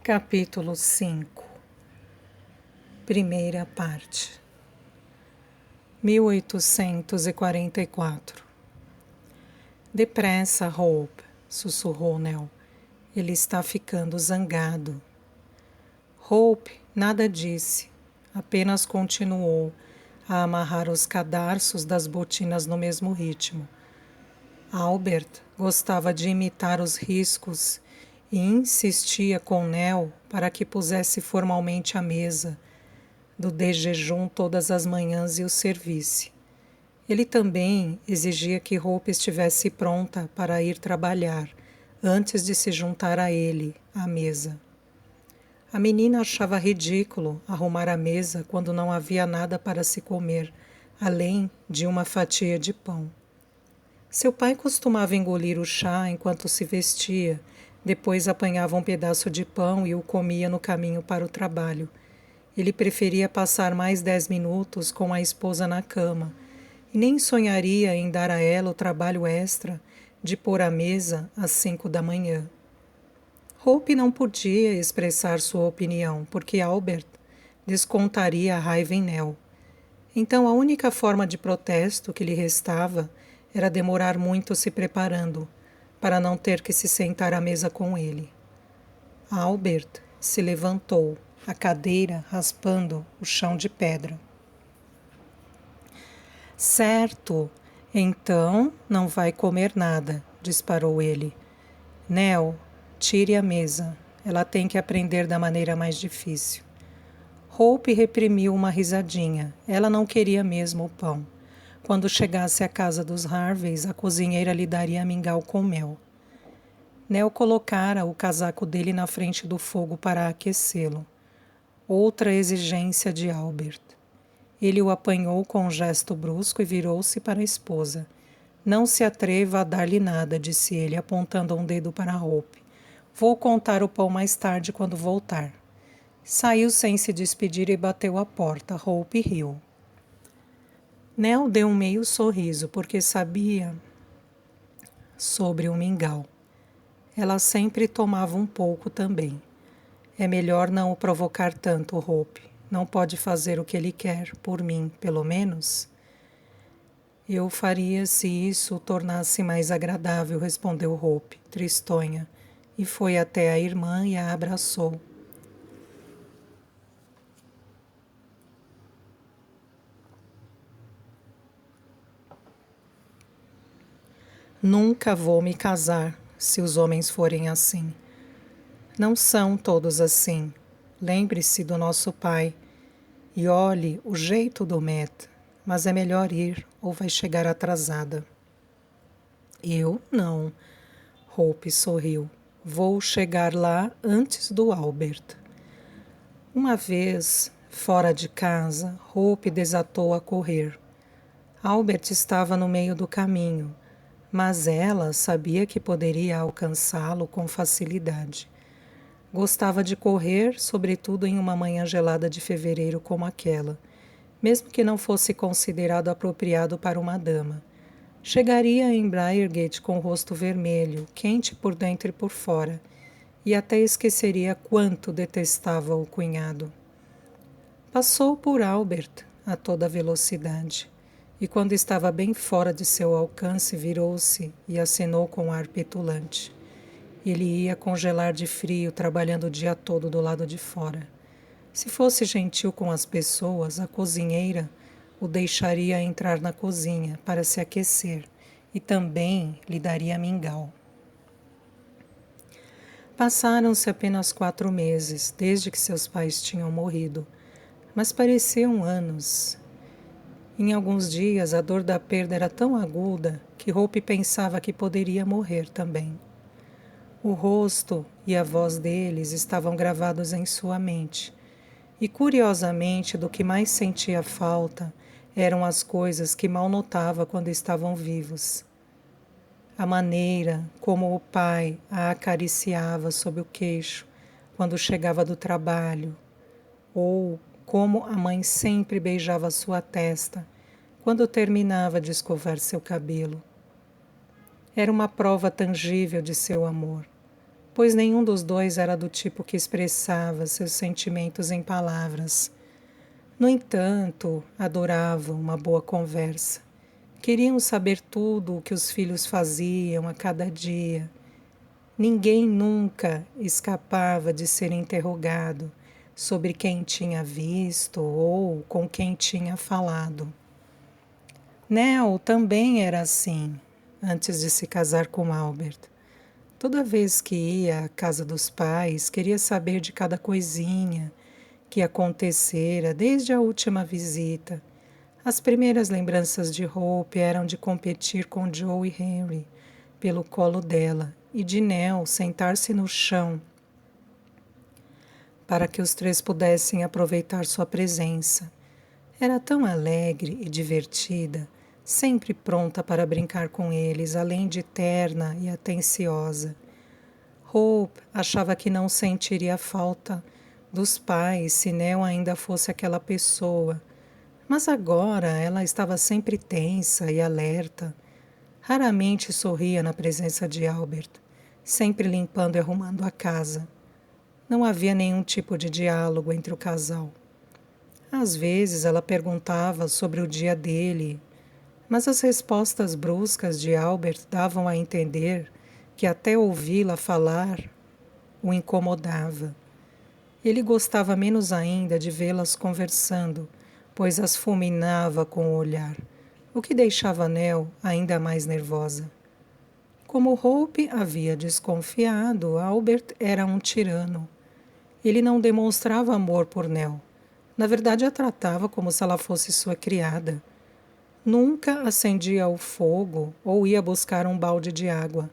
Capítulo 5. Primeira parte. 1844. Depressa, Hope, sussurrou Nell. Ele está ficando zangado. Hope nada disse, apenas continuou a amarrar os cadarços das botinas no mesmo ritmo. Albert gostava de imitar os riscos e insistia com Nell para que pusesse formalmente a mesa do de jejum todas as manhãs e o servisse. Ele também exigia que Hope estivesse pronta para ir trabalhar, antes de se juntar a ele, à mesa. A menina achava ridículo arrumar a mesa quando não havia nada para se comer, além de uma fatia de pão. Seu pai costumava engolir o chá enquanto se vestia, depois apanhava um pedaço de pão e o comia no caminho para o trabalho. Ele preferia passar mais 10 minutos com a esposa na cama, e nem sonharia em dar a ela o trabalho extra de pôr a mesa às 5 da manhã. Hope não podia expressar sua opinião, porque Albert descontaria a raiva em Nell. Então a única forma de protesto que lhe restava era demorar muito se preparando, para não ter que se sentar à mesa com ele. Albert se levantou, a cadeira raspando o chão de pedra. Certo, então não vai comer nada, disparou ele. Nell, tire a mesa. Ela tem que aprender da maneira mais difícil. Hope reprimiu uma risadinha. Ela não queria mesmo o pão. Quando chegasse à casa dos Harveys, a cozinheira lhe daria mingau com mel. Nell colocara o casaco dele na frente do fogo para aquecê-lo. Outra exigência de Albert. Ele o apanhou com um gesto brusco e virou-se para a esposa. Não se atreva a dar-lhe nada, disse ele, apontando um dedo para Hope. Vou contar o pão mais tarde quando voltar. Saiu sem se despedir e bateu à porta. Hope riu. Nell deu um meio sorriso, porque sabia sobre o mingau. Ela sempre tomava um pouco também. É melhor não o provocar tanto, Hope. Não pode fazer o que ele quer, por mim, pelo menos? Eu faria se isso o tornasse mais agradável, respondeu Hope, tristonha, e foi até a irmã e a abraçou. Nunca vou me casar, se os homens forem assim. Não são todos assim. Lembre-se do nosso pai e olhe o jeito do Matt, mas é melhor ir ou vai chegar atrasada. Eu não. Hope sorriu. Vou chegar lá antes do Albert. Uma vez, fora de casa, Hope desatou a correr. Albert estava no meio do caminho, mas ela sabia que poderia alcançá-lo com facilidade. Gostava de correr, sobretudo em uma manhã gelada de fevereiro como aquela, mesmo que não fosse considerado apropriado para uma dama. Chegaria em Briargate com o rosto vermelho, quente por dentro e por fora, e até esqueceria quanto detestava o cunhado. Passou por Albert a toda velocidade, e quando estava bem fora de seu alcance, virou-se e acenou com ar petulante. Ele ia congelar de frio, trabalhando o dia todo do lado de fora. Se fosse gentil com as pessoas, a cozinheira o deixaria entrar na cozinha para se aquecer e também lhe daria mingau. Passaram-se apenas 4 meses, desde que seus pais tinham morrido, mas pareciam anos. Em alguns dias, a dor da perda era tão aguda que Hope pensava que poderia morrer também. O rosto e a voz deles estavam gravados em sua mente, e curiosamente do que mais sentia falta eram as coisas que mal notava quando estavam vivos. A maneira como o pai a acariciava sob o queixo quando chegava do trabalho, ou como a mãe sempre beijava sua testa quando terminava de escovar seu cabelo. Era uma prova tangível de seu amor. pois nenhum dos dois era do tipo que expressava seus sentimentos em palavras. No entanto, adoravam uma boa conversa. Queriam saber tudo o que os filhos faziam a cada dia. Ninguém nunca escapava de ser interrogado sobre quem tinha visto ou com quem tinha falado. Nell também era assim, antes de se casar com Albert. Toda vez que ia à casa dos pais, queria saber de cada coisinha que acontecera desde a última visita. As primeiras lembranças de Hope eram de competir com Joe e Henry pelo colo dela e de Nell sentar-se no chão para que os três pudessem aproveitar sua presença. Era tão alegre e divertida, sempre pronta para brincar com eles, além de terna e atenciosa. Hope achava que não sentiria falta dos pais se Nell ainda fosse aquela pessoa, mas agora ela estava sempre tensa e alerta. Raramente sorria na presença de Albert, sempre limpando e arrumando a casa. Não havia nenhum tipo de diálogo entre o casal. Às vezes ela perguntava sobre o dia dele, mas as respostas bruscas de Albert davam a entender que até ouvi-la falar o incomodava. Ele gostava menos ainda de vê-las conversando, pois as fulminava com o olhar, o que deixava Nell ainda mais nervosa. Como Hope havia desconfiado, Albert era um tirano. Ele não demonstrava amor por Nell. Na verdade, a tratava como se ela fosse sua criada. Nunca acendia o fogo ou ia buscar um balde de água.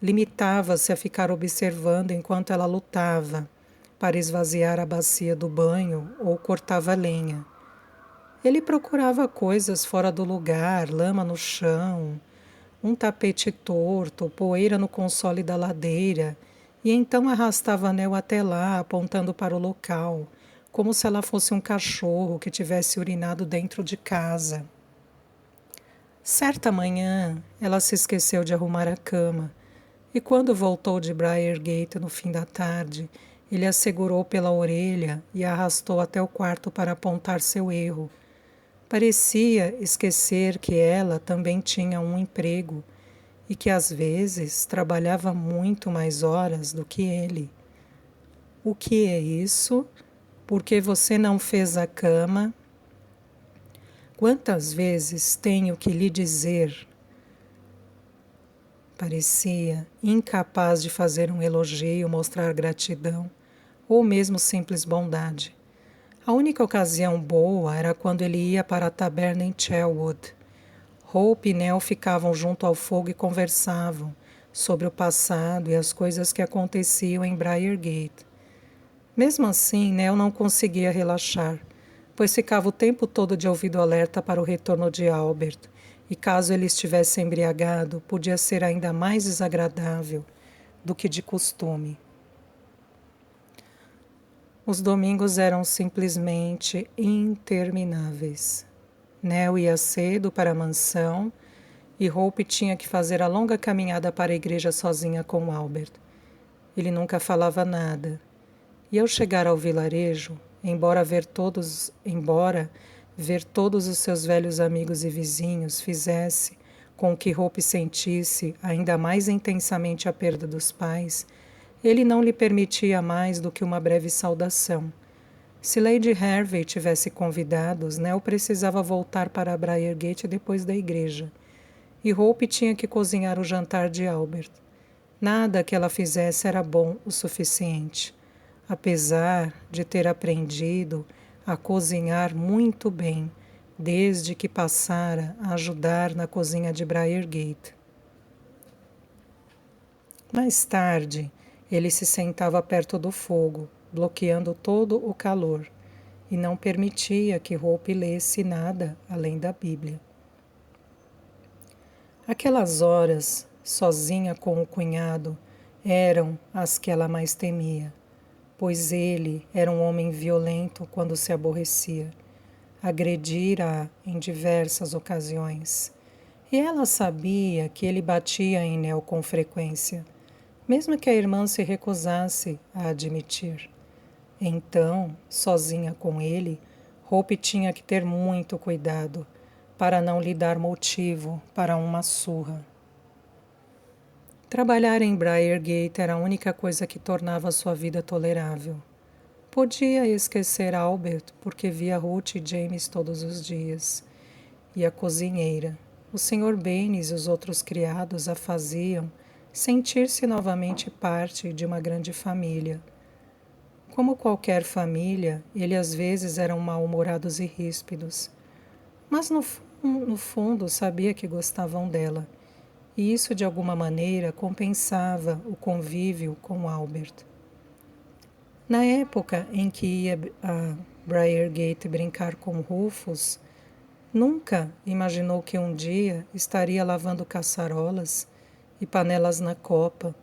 Limitava-se a ficar observando enquanto ela lutava para esvaziar a bacia do banho ou cortava lenha. Ele procurava coisas fora do lugar, lama no chão, um tapete torto, poeira no console da ladeira, e então arrastava Nell até lá, apontando para o local, como se ela fosse um cachorro que tivesse urinado dentro de casa. Certa manhã, ela se esqueceu de arrumar a cama, e quando voltou de Briargate no fim da tarde, ele a segurou pela orelha e a arrastou até o quarto para apontar seu erro. Parecia esquecer que ela também tinha um emprego e que às vezes trabalhava muito mais horas do que ele. O que é isso? Por que você não fez a cama? Quantas vezes tenho que lhe dizer? Parecia incapaz de fazer um elogio, mostrar gratidão ou mesmo simples bondade. A única ocasião boa era quando ele ia para a taberna em Chelwood. Hope e Nell ficavam junto ao fogo e conversavam sobre o passado e as coisas que aconteciam em Briargate. Mesmo assim, Nell não conseguia relaxar, pois ficava o tempo todo de ouvido alerta para o retorno de Albert, e caso ele estivesse embriagado, podia ser ainda mais desagradável do que de costume. Os domingos eram simplesmente intermináveis. Nell ia cedo para a mansão e Hope tinha que fazer a longa caminhada para a igreja sozinha com Albert. Ele nunca falava nada. E ao chegar ao vilarejo, embora ver todos os seus velhos amigos e vizinhos fizesse com que Hope sentisse ainda mais intensamente a perda dos pais, ele não lhe permitia mais do que uma breve saudação. Se Lady Hervey tivesse convidados, Nell precisava voltar para Briargate depois da igreja, e Hope tinha que cozinhar o jantar de Albert. Nada que ela fizesse era bom o suficiente, apesar de ter aprendido a cozinhar muito bem, desde que passara a ajudar na cozinha de Briargate. Mais tarde, ele se sentava perto do fogo, bloqueando todo o calor, e não permitia que Hope lesse nada além da Bíblia. Aquelas horas, sozinha com o cunhado, eram as que ela mais temia, pois ele era um homem violento quando se aborrecia. Agredira-a em diversas ocasiões, e ela sabia que ele batia em Nell com frequência. mesmo que a irmã se recusasse a admitir. Então, sozinha com ele, Hope tinha que ter muito cuidado para não lhe dar motivo para uma surra. Trabalhar em Briargate era a única coisa que tornava sua vida tolerável. Podia esquecer Albert porque via Ruth e James todos os dias. E a cozinheira. O Sr. Baines e os outros criados a faziam sentir-se novamente parte de uma grande família. Como qualquer família, ele às vezes eram mal-humorados e ríspidos. Mas no fundo sabia que gostavam dela. E isso de alguma maneira compensava o convívio com Albert. Na época em que ia a Briargate brincar com Rufus, nunca imaginou que um dia estaria lavando caçarolas e panelas na copa,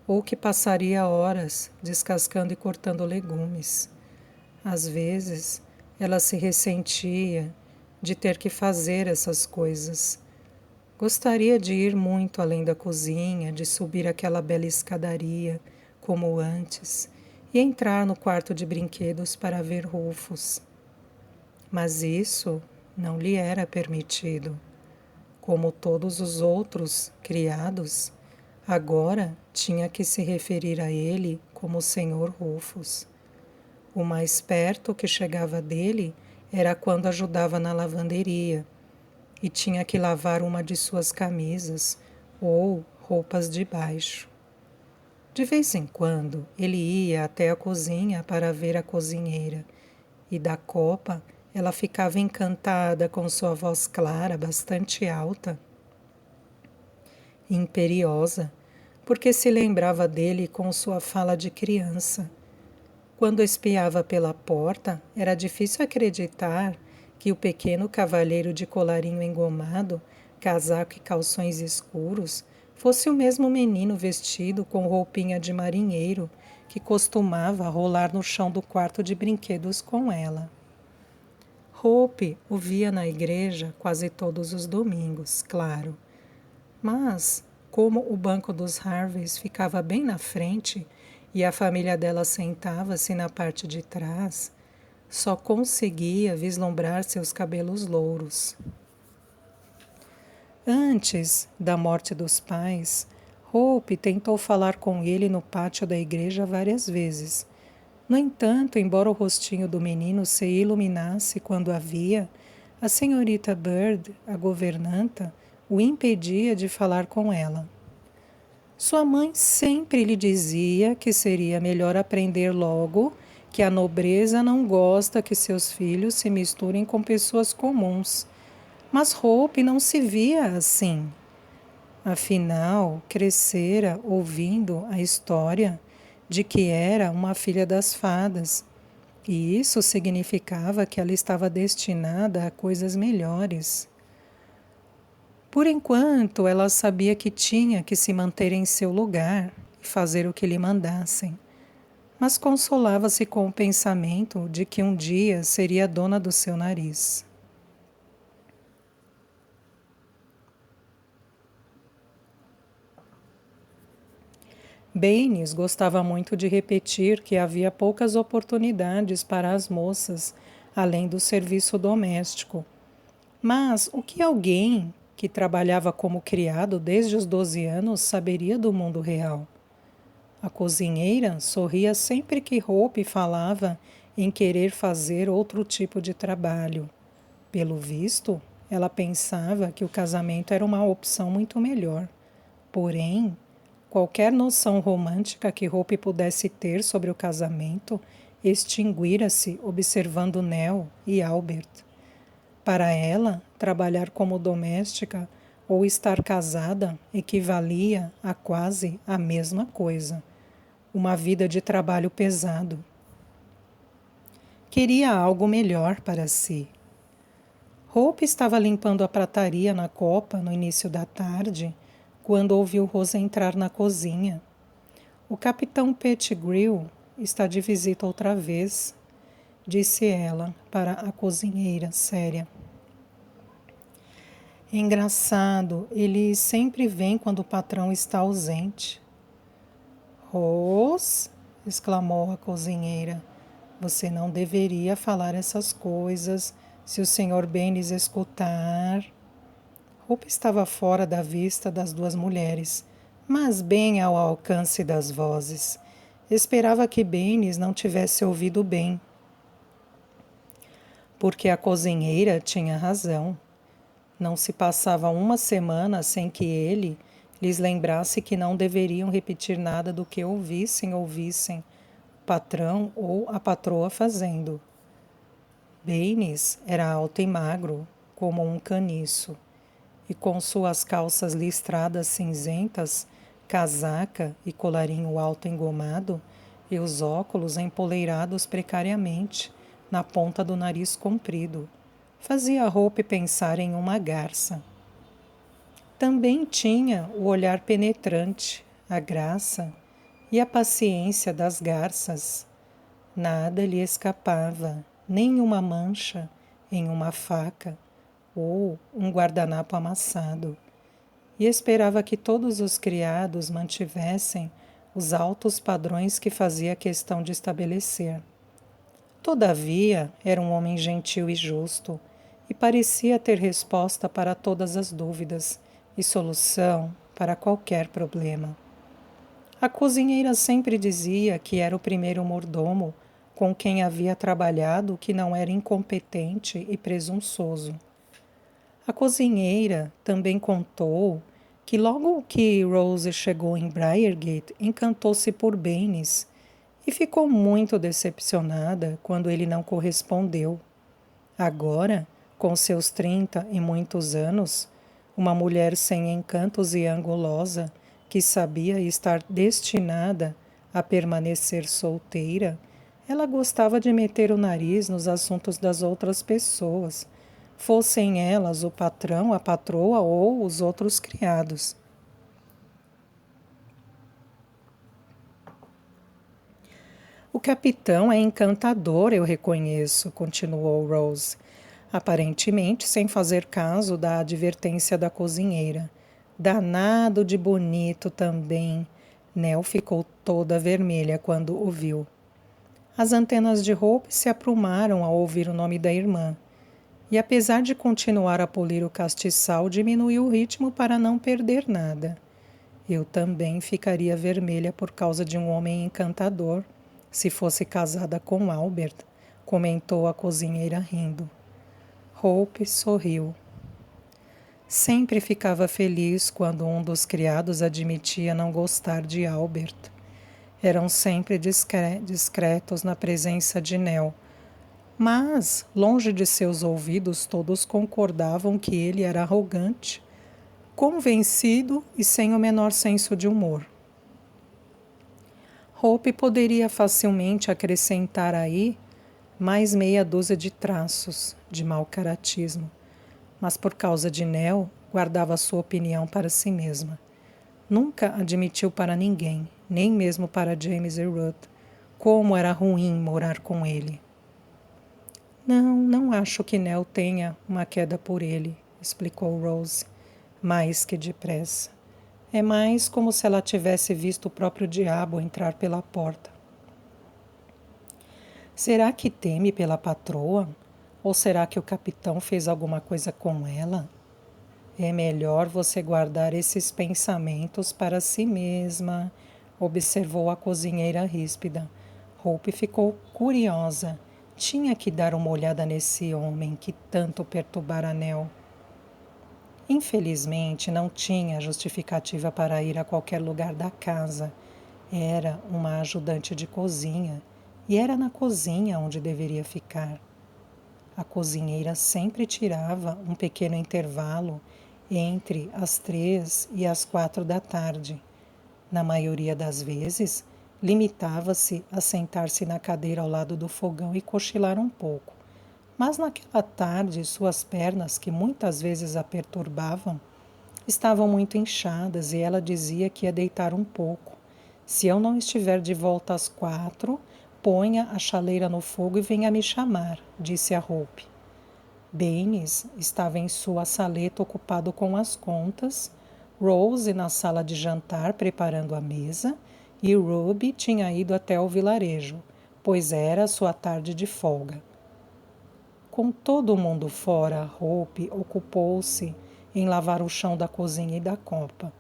ou que passaria horas descascando e cortando legumes. Às vezes, ela se ressentia de ter que fazer essas coisas. Gostaria de ir muito além da cozinha, de subir aquela bela escadaria, como antes, e entrar no quarto de brinquedos para ver Rufus. Mas isso não lhe era permitido. Como todos os outros criados, agora tinha que se referir a ele como Sr. Rufus. O mais perto que chegava dele era quando ajudava na lavanderia e tinha que lavar uma de suas camisas ou roupas de baixo. De vez em quando, ele ia até a cozinha para ver a cozinheira e da copa ela ficava encantada com sua voz clara, bastante alta e imperiosa, porque se lembrava dele com sua fala de criança. Quando espiava pela porta, era difícil acreditar que o pequeno cavalheiro de colarinho engomado, casaco e calções escuros, fosse o mesmo menino vestido com roupinha de marinheiro que costumava rolar no chão do quarto de brinquedos com ela. Hope o via na igreja quase todos os domingos, claro. Mas, como o banco dos Harveys ficava bem na frente e a família dela sentava-se na parte de trás, só conseguia vislumbrar seus cabelos louros. Antes da morte dos pais, Hope tentou falar com ele no pátio da igreja várias vezes. No entanto, embora o rostinho do menino se iluminasse quando a via, a senhorita Bird, a governanta, o impedia de falar com ela. Sua mãe sempre lhe dizia que seria melhor aprender logo que a nobreza não gosta que seus filhos se misturem com pessoas comuns. Mas Hope não se via assim. Afinal, crescera ouvindo a história de que era uma filha das fadas, e isso significava que ela estava destinada a coisas melhores. Por enquanto, ela sabia que tinha que se manter em seu lugar e fazer o que lhe mandassem, mas consolava-se com o pensamento de que um dia seria dona do seu nariz. Baines gostava muito de repetir que havia poucas oportunidades para as moças, além do serviço doméstico. Mas o que alguém que trabalhava como criado desde os 12 anos saberia do mundo real? A cozinheira sorria sempre que Hope falava em querer fazer outro tipo de trabalho. Pelo visto, ela pensava que o casamento era uma opção muito melhor. Porém, qualquer noção romântica que Hope pudesse ter sobre o casamento extinguira-se observando Nell e Albert. Para ela, trabalhar como doméstica ou estar casada equivalia a quase a mesma coisa. Uma vida de trabalho pesado. Queria algo melhor para si. Hope estava limpando a prataria na copa no início da tarde, quando ouviu Rosa entrar na cozinha. O capitão Pettigrew está de visita outra vez, disse ela para a cozinheira séria. Engraçado, ele sempre vem quando o patrão está ausente. Rose, exclamou a cozinheira, você não deveria falar essas coisas. Se o Sr. Bennis escutar... Hope estava fora da vista das duas mulheres, mas bem ao alcance das vozes. Esperava que Bennis não tivesse ouvido bem. Porque a cozinheira tinha razão. Não se passava uma semana sem que ele lhes lembrasse que não deveriam repetir nada do que ouvissem o patrão ou a patroa fazendo. Bennis era alto e magro, como um caniço, e com suas calças listradas cinzentas, casaca e colarinho alto engomado, e os óculos empoleirados precariamente na ponta do nariz comprido, fazia Hope pensar em uma garça. Também tinha o olhar penetrante, a graça e a paciência das garças. Nada lhe escapava, nem uma mancha em uma faca ou um guardanapo amassado, e esperava que todos os criados mantivessem os altos padrões que fazia questão de estabelecer. Todavia, era um homem gentil e justo, e parecia ter resposta para todas as dúvidas e solução para qualquer problema. A cozinheira sempre dizia que era o primeiro mordomo com quem havia trabalhado que não era incompetente e presunçoso. A cozinheira também contou que logo que Rose chegou em Briargate, encantou-se por Bennis e ficou muito decepcionada quando ele não correspondeu. Agora, com seus 30 e muitos anos, uma mulher sem encantos e angulosa, que sabia estar destinada a permanecer solteira, ela gostava de meter o nariz nos assuntos das outras pessoas, fossem elas o patrão, a patroa ou os outros criados. O capitão é encantador, eu reconheço, continuou Rose, aparentemente sem fazer caso da advertência da cozinheira. Danado de bonito também. Nell ficou toda vermelha quando o viu. As antenas de Hope se aprumaram ao ouvir o nome da irmã. E apesar de continuar a polir o castiçal, diminuiu o ritmo para não perder nada. Eu também ficaria vermelha por causa de um homem encantador, se fosse casada com Albert, comentou a cozinheira rindo. Hope sorriu. Sempre ficava feliz quando um dos criados admitia não gostar de Albert. Eram sempre discretos na presença de Nell. Mas, longe de seus ouvidos, todos concordavam que ele era arrogante, convencido e sem o menor senso de humor. Hope poderia facilmente acrescentar aí mais meia dúzia de traços de mau caratismo, mas por causa de Nell, guardava sua opinião para si mesma. Nunca admitiu para ninguém, nem mesmo para James e Ruth, como era ruim morar com ele. Não acho que Nell tenha uma queda por ele, explicou Rose, mais que depressa. É mais como se ela tivesse visto o próprio diabo entrar pela porta. Será que teme pela patroa? Ou será que o capitão fez alguma coisa com ela? É melhor você guardar esses pensamentos para si mesma, observou a cozinheira ríspida. Hope ficou curiosa. Tinha que dar uma olhada nesse homem que tanto perturbara Nell. Infelizmente, não tinha justificativa para ir a qualquer lugar da casa. Era uma ajudante de cozinha, e era na cozinha onde deveria ficar. A cozinheira sempre tirava um pequeno intervalo entre as 3 e as 4 da tarde. Na maioria das vezes, limitava-se a sentar-se na cadeira ao lado do fogão e cochilar um pouco. Mas naquela tarde, suas pernas, que muitas vezes a perturbavam, estavam muito inchadas e ela dizia que ia deitar um pouco. Se eu não estiver de volta às 4, ponha a chaleira no fogo e venha me chamar, disse a Hope. Bennis estava em sua saleta ocupado com as contas, Rose na sala de jantar preparando a mesa e Ruby tinha ido até o vilarejo, pois era sua tarde de folga. Com todo mundo fora, Hope ocupou-se em lavar o chão da cozinha e da copa.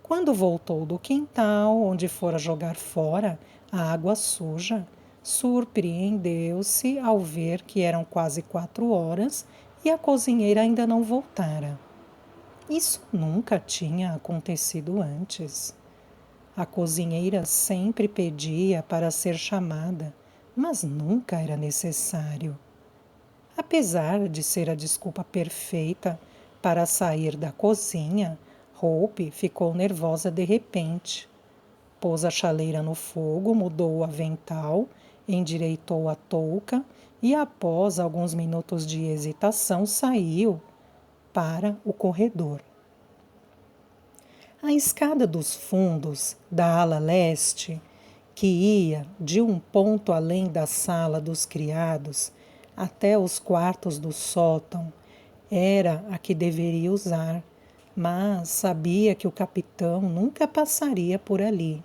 Quando voltou do quintal, onde fora jogar fora a água suja, surpreendeu-se ao ver que eram quase 4 horas e a cozinheira ainda não voltara. Isso nunca tinha acontecido antes. A cozinheira sempre pedia para ser chamada, mas nunca era necessário. Apesar de ser a desculpa perfeita para sair da cozinha, Hope ficou nervosa de repente. Pôs a chaleira no fogo, mudou o avental, endireitou a touca e, após alguns minutos de hesitação, saiu para o corredor. A escada dos fundos da ala leste, que ia de um ponto além da sala dos criados até os quartos do sótão, era a que deveria usar, mas sabia que o capitão nunca passaria por ali.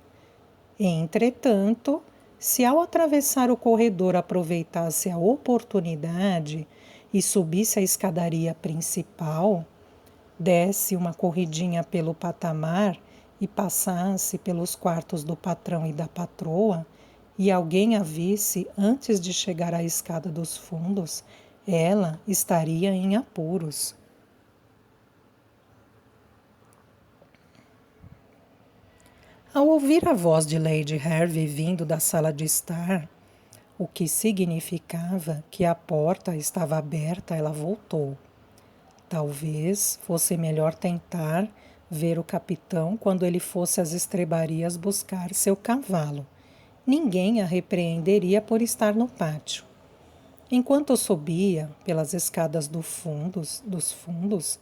Entretanto, se ao atravessar o corredor aproveitasse a oportunidade e subisse a escadaria principal, desse uma corridinha pelo patamar e passasse pelos quartos do patrão e da patroa, e alguém a visse antes de chegar à escada dos fundos, ela estaria em apuros. Ao ouvir a voz de Lady Hervey vindo da sala de estar, o que significava que a porta estava aberta, ela voltou. Talvez fosse melhor tentar ver o capitão quando ele fosse às estrebarias buscar seu cavalo. Ninguém a repreenderia por estar no pátio. Enquanto subia pelas escadas dos fundos,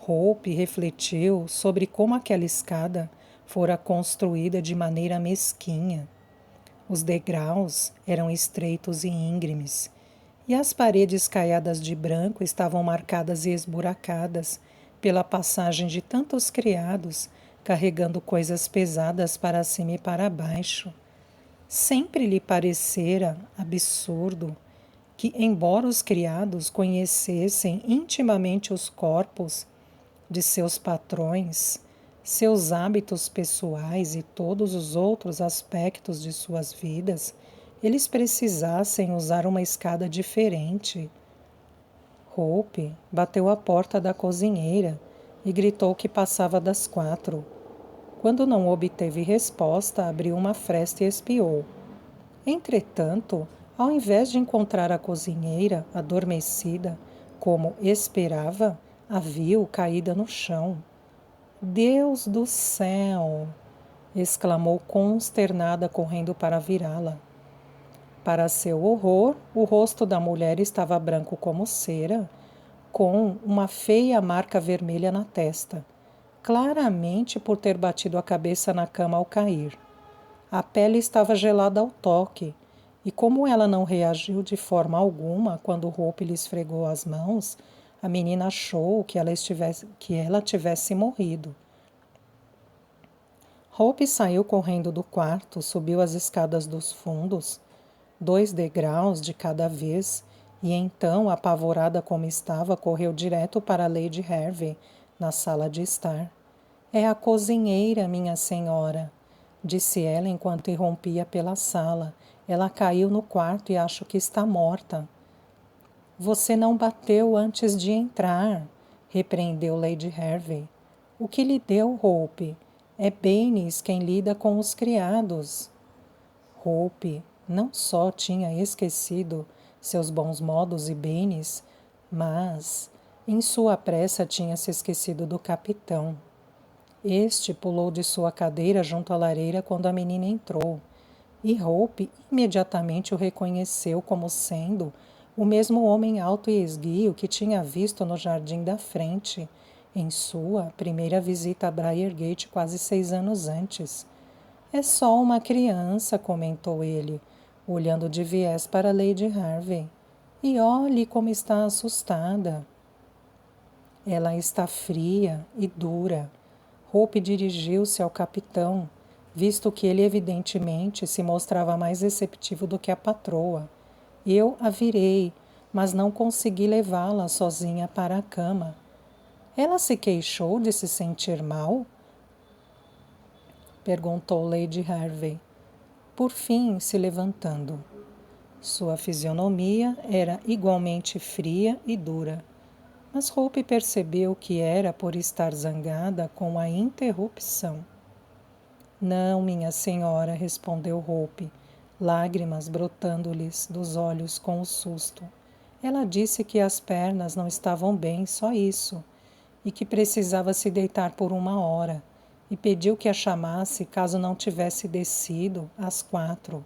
Hope refletiu sobre como aquela escada fora construída de maneira mesquinha. Os degraus eram estreitos e íngremes, e as paredes caiadas de branco estavam marcadas e esburacadas pela passagem de tantos criados carregando coisas pesadas para cima e para baixo. Sempre lhe parecera absurdo que, embora os criados conhecessem intimamente os corpos de seus patrões, seus hábitos pessoais e todos os outros aspectos de suas vidas, eles precisassem usar uma escada diferente. Hope bateu à porta da cozinheira e gritou que passava das 4. Quando não obteve resposta, abriu uma fresta e espiou. Entretanto, ao invés de encontrar a cozinheira adormecida, como esperava, a viu caída no chão. Deus do céu! Exclamou consternada, correndo para virá-la. Para seu horror, o rosto da mulher estava branco como cera, com uma feia marca vermelha na testa, claramente por ter batido a cabeça na cama ao cair. A pele estava gelada ao toque, e como ela não reagiu de forma alguma quando Hope lhe esfregou as mãos, a menina achou que ela tivesse morrido. Hope saiu correndo do quarto, subiu as escadas dos fundos, 2 degraus de cada vez, e então, apavorada como estava, correu direto para Lady Hervey, na sala de estar. É a cozinheira, minha senhora, disse ela enquanto irrompia pela sala. Ela caiu no quarto e acho que está morta. Você não bateu antes de entrar, repreendeu Lady Hervey. O que lhe deu, Hope? É Baines quem lida com os criados. Hope não só tinha esquecido seus bons modos e Baines, mas, em sua pressa, tinha se esquecido do capitão. Este pulou de sua cadeira junto à lareira quando a menina entrou, e Hope imediatamente o reconheceu como sendo o mesmo homem alto e esguio que tinha visto no jardim da frente, em sua primeira visita a Briargate quase 6 anos antes. É só uma criança, comentou ele, olhando de viés para Lady Hervey. E olhe como está assustada. Ela está fria e dura. Hope dirigiu-se ao capitão. visto que ele evidentemente se mostrava mais receptivo do que a patroa. Eu a virei, mas não consegui levá-la sozinha para a cama. Ela se queixou de se sentir mal? Perguntou Lady Harvey, por fim se levantando. Sua fisionomia era igualmente fria e dura, mas Hope percebeu que era por estar zangada com a interrupção. Não, minha senhora, respondeu Hope, lágrimas brotando-lhes dos olhos com o susto. Ela disse que as pernas não estavam bem, só isso, e que precisava se deitar por 1 hora, e pediu que a chamasse caso não tivesse descido às 4.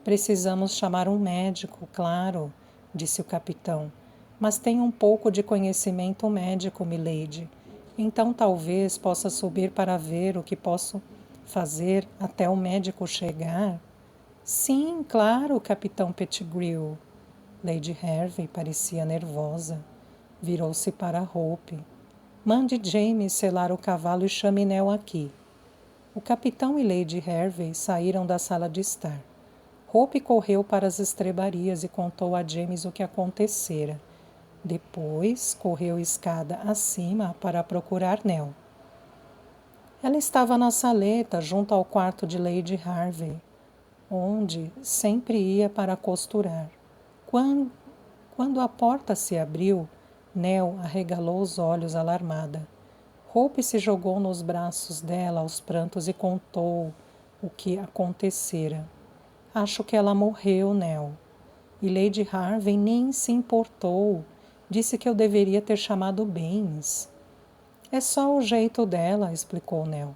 Precisamos chamar um médico, claro, disse o capitão, mas tenho um pouco de conhecimento médico, milady. Então talvez possa subir para ver o que posso fazer até o médico chegar? Sim, claro, capitão Pettigrew. Lady Harvey parecia nervosa. Virou-se para Hope. Mande James selar o cavalo e chame Nell aqui. O capitão e Lady Harvey saíram da sala de estar. Hope correu para as estrebarias e contou a James o que acontecera. Depois, correu escada acima para procurar Nell. Ela estava na saleta, junto ao quarto de Lady Harvey, onde sempre ia para costurar. Quando a porta se abriu, Nell arregalou os olhos alarmada. Hope se jogou nos braços dela aos prantos e contou o que acontecera. Acho que ela morreu, Nell. E Lady Harvey nem se importou. Disse que eu deveria ter chamado Baines. É só o jeito dela, explicou Nell.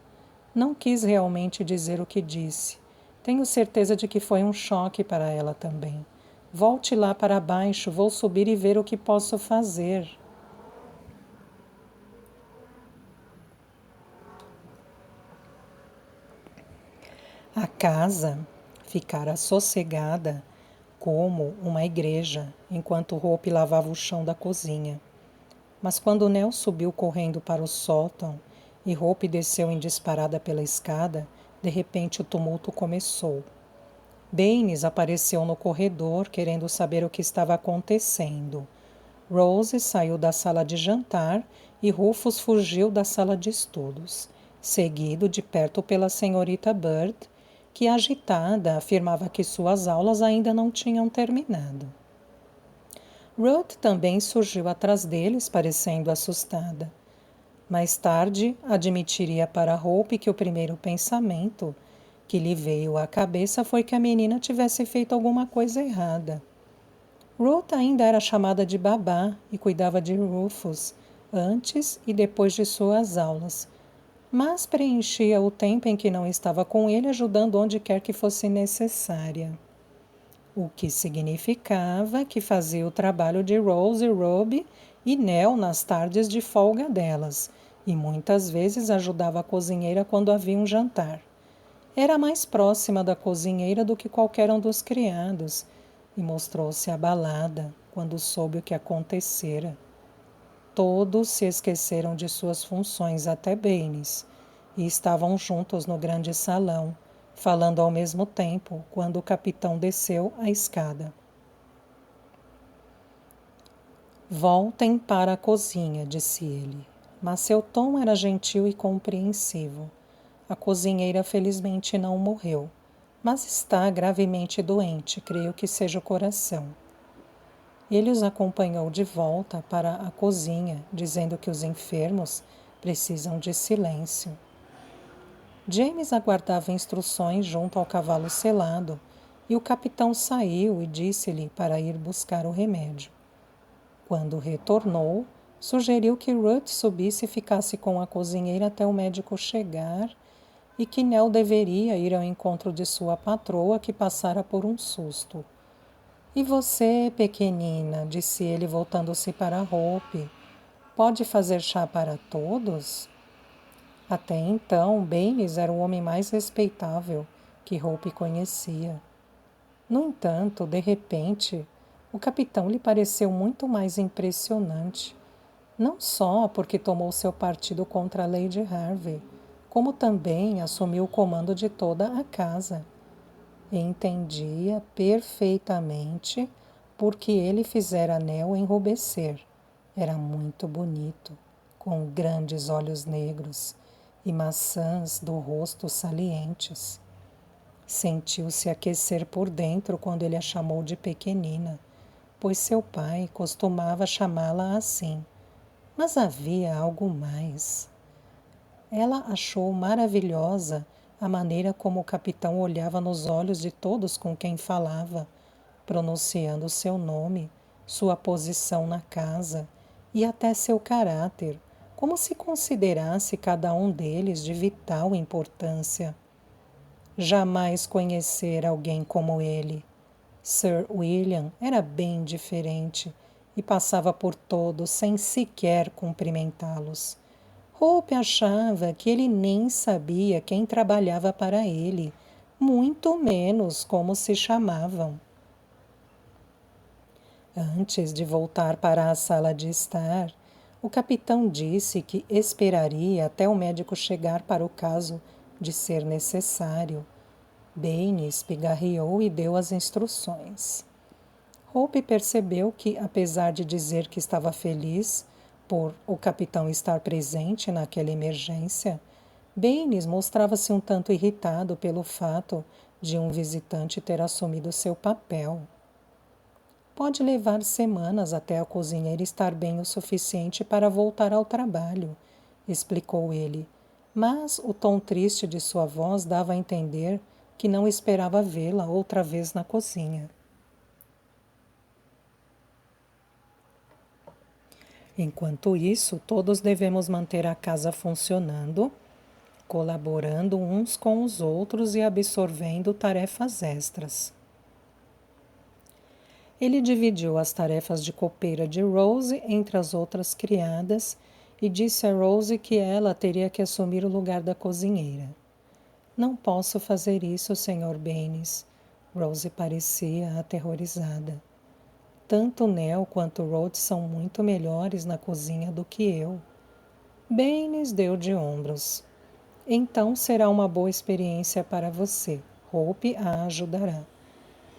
Não quis realmente dizer o que disse. Tenho certeza de que foi um choque para ela também. Volte lá para baixo, vou subir e ver o que posso fazer. A casa ficara sossegada como uma igreja, enquanto Hope lavava o chão da cozinha. Mas quando Nell subiu correndo para o sótão e Hope desceu em disparada pela escada, de repente o tumulto começou. Baines apareceu no corredor, querendo saber o que estava acontecendo. Rose saiu da sala de jantar e Rufus fugiu da sala de estudos, seguido de perto pela senhorita Bird, que, agitada, afirmava que suas aulas ainda não tinham terminado. Ruth também surgiu atrás deles, parecendo assustada. Mais tarde, admitiria para Hope que o primeiro pensamento que lhe veio à cabeça foi que a menina tivesse feito alguma coisa errada. Ruth ainda era chamada de babá e cuidava de Rufus antes e depois de suas aulas, mas preenchia o tempo em que não estava com ele ajudando onde quer que fosse necessária. O que significava que fazia o trabalho de Rose, Robbie e Nell nas tardes de folga delas, e muitas vezes ajudava a cozinheira quando havia um jantar. Era mais próxima da cozinheira do que qualquer um dos criados, e mostrou-se abalada quando soube o que acontecera. Todos se esqueceram de suas funções, até Baines, e estavam juntos no grande salão, falando ao mesmo tempo quando o capitão desceu a escada. Voltem para a cozinha, disse ele, mas seu tom era gentil e compreensivo. A cozinheira felizmente não morreu, mas está gravemente doente, creio que seja o coração. Ele os acompanhou de volta para a cozinha, dizendo que os enfermos precisam de silêncio. James aguardava instruções junto ao cavalo selado, e o capitão saiu e disse-lhe para ir buscar o remédio. Quando retornou, sugeriu que Ruth subisse e ficasse com a cozinheira até o médico chegar e que Nell deveria ir ao encontro de sua patroa, que passara por um susto. E você, pequenina, disse ele voltando-se para Hope, pode fazer chá para todos? Até então, Baines era o homem mais respeitável que Hope conhecia. No entanto, de repente, o capitão lhe pareceu muito mais impressionante, não só porque tomou seu partido contra Lady Harvey, como também assumiu o comando de toda a casa. Entendia perfeitamente por que ele fizera Nell enrubescer. Era muito bonito, com grandes olhos negros e maçãs do rosto salientes. Sentiu-se aquecer por dentro quando ele a chamou de pequenina, pois seu pai costumava chamá-la assim. Mas havia algo mais. Ela achou maravilhosa a maneira como o capitão olhava nos olhos de todos com quem falava, pronunciando seu nome, sua posição na casa e até seu caráter, como se considerasse cada um deles de vital importância. Jamais conhecer alguém como ele. Sir William era bem diferente e passava por todos sem sequer cumprimentá-los. Hope achava que ele nem sabia quem trabalhava para ele, muito menos como se chamavam. Antes de voltar para a sala de estar, o capitão disse que esperaria até o médico chegar para o caso de ser necessário. Baines pigarreou e deu as instruções. Hope percebeu que, apesar de dizer que estava feliz por o capitão estar presente naquela emergência, Baines mostrava-se um tanto irritado pelo fato de um visitante ter assumido seu papel. Pode levar semanas até a cozinheira estar bem o suficiente para voltar ao trabalho, explicou ele, mas o tom triste de sua voz dava a entender que não esperava vê-la outra vez na cozinha. Enquanto isso, todos devemos manter a casa funcionando, colaborando uns com os outros e absorvendo tarefas extras. Ele dividiu as tarefas de copeira de Rose entre as outras criadas e disse a Rose que ela teria que assumir o lugar da cozinheira. Não posso fazer isso, Sr. Baines. Rose parecia aterrorizada. Tanto Nell quanto Rhodes são muito melhores na cozinha do que eu. Baines deu de ombros. Então será uma boa experiência para você. Hope a ajudará.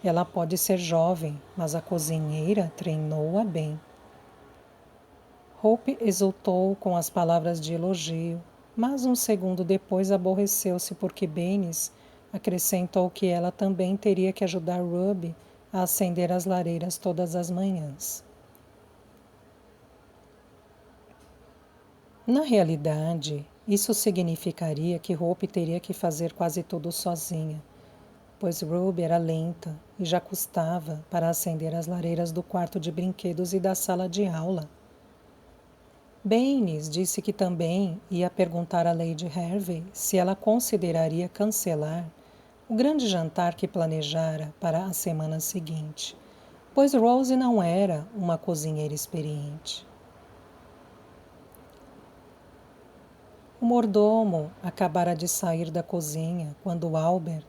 Ela pode ser jovem, mas a cozinheira treinou-a bem. Hope exultou com as palavras de elogio, mas um segundo depois aborreceu-se porque Baines acrescentou que ela também teria que ajudar Ruby a acender as lareiras todas as manhãs. Na realidade, isso significaria que Hope teria que fazer quase tudo sozinha, pois Ruby era lenta e já custava para acender as lareiras do quarto de brinquedos e da sala de aula. Baines disse que também ia perguntar a Lady Hervey se ela consideraria cancelar o grande jantar que planejara para a semana seguinte, pois Rose não era uma cozinheira experiente. O mordomo acabara de sair da cozinha quando Albert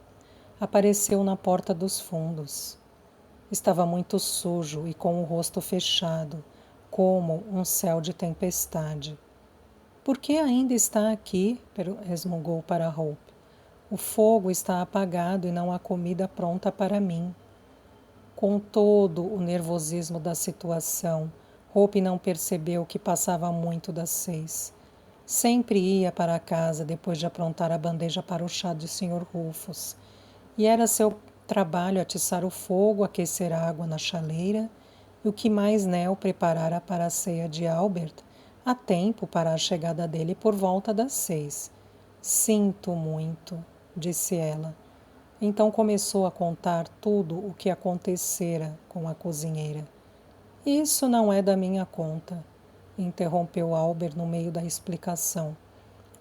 apareceu na porta dos fundos. Estava muito sujo e com o rosto fechado, como um céu de tempestade. Por que ainda está aqui? Resmungou para Hope. O fogo está apagado e não há comida pronta para mim. Com todo o nervosismo da situação, Hope não percebeu que passava muito das 6. Sempre ia para casa depois de aprontar a bandeja para o chá do Sr. Rufus. E era seu trabalho atiçar o fogo, aquecer a água na chaleira e o que mais Nell preparara para a ceia de Albert, a tempo para a chegada dele por volta das 6. Sinto muito, disse ela. Então começou a contar tudo o que acontecera com a cozinheira. Isso não é da minha conta, interrompeu Albert no meio da explicação.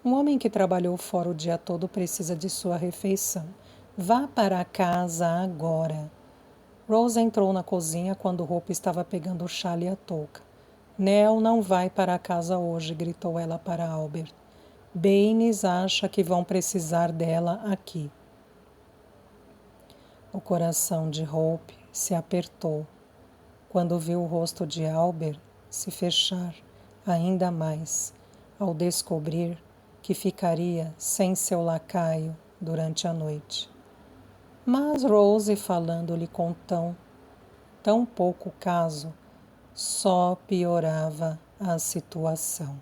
Um homem que trabalhou fora o dia todo precisa de sua refeição. Vá para casa agora. Rose entrou na cozinha quando Hope estava pegando o chale e a touca. Nell não vai para casa hoje, gritou ela para Albert. Baines acha que vão precisar dela aqui. O coração de Hope se apertou quando viu o rosto de Albert se fechar ainda mais ao descobrir que ficaria sem seu lacaio durante a noite. Mas Rose, falando-lhe com tão pouco caso, só piorava a situação.